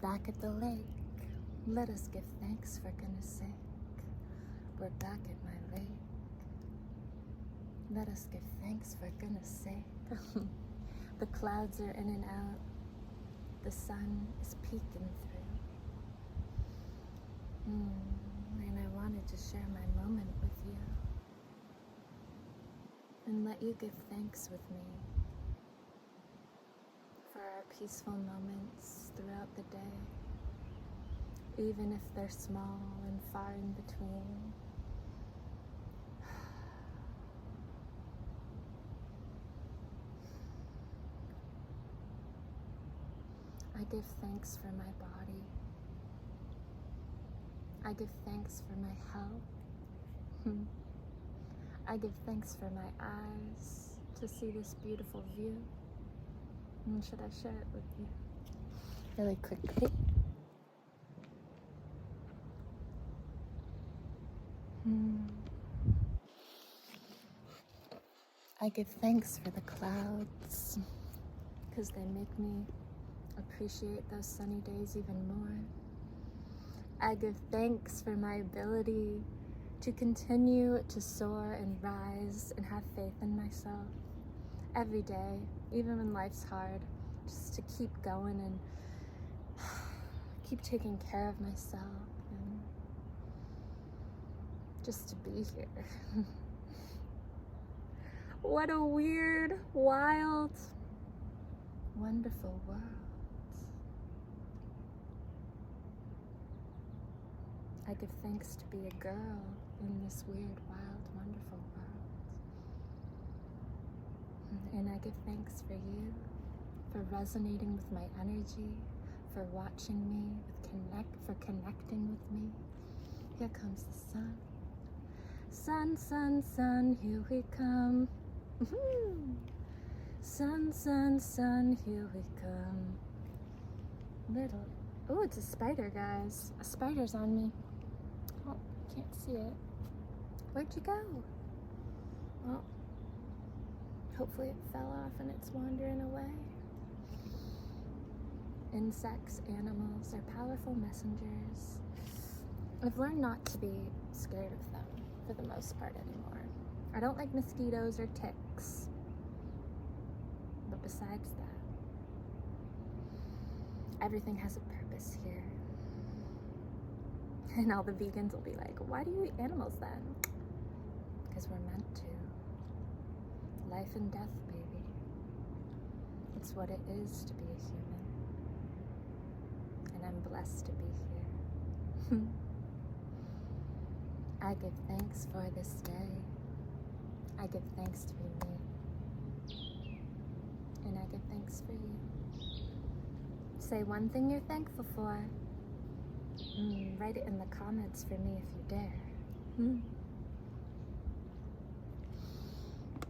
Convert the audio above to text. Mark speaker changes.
Speaker 1: Back at the lake, let us give thanks for goodness sake. We're back at my lake. Let us give thanks for goodness sake. The clouds are in and out. The sun is peeking through. And I wanted to share my moment with you and let you give thanks with me for our peaceful moments throughout the day, even if they're small and far in between. I give thanks for my body. I give thanks for my health. I give thanks for my eyes to see this beautiful view. And should I share it with you really quickly? I give thanks for the clouds because they make me appreciate those sunny days even more. I give thanks for my ability to continue to soar and rise and have faith in myself every day, even when life's hard, just to keep going and keep taking care of myself and just to be here. What a weird, wild, wonderful world. I give thanks to be a girl in this weird, wild, wonderful world. And I give thanks for you, for resonating with my energy, for watching me, for connecting with me. Here comes the sun. Sun, sun, sun, here we come. Sun, sun, sun, here we come. Oh, it's a spider, guys. A spider's on me. Oh, can't see it. Where'd you go? Well, hopefully it fell off and it's wandering away. Insects, animals are powerful messengers. I've learned not to be scared of them for the most part anymore. I don't like mosquitoes or ticks. But besides that, everything has a purpose here. And all the vegans will be like, why do you eat animals then? Because we're meant to. Life and death, baby. It's what it is to be a human. And I'm blessed to be here. I give thanks for this day. I give thanks to be me. And I give thanks for you. Say one thing you're thankful for. Write it in the comments for me if you dare.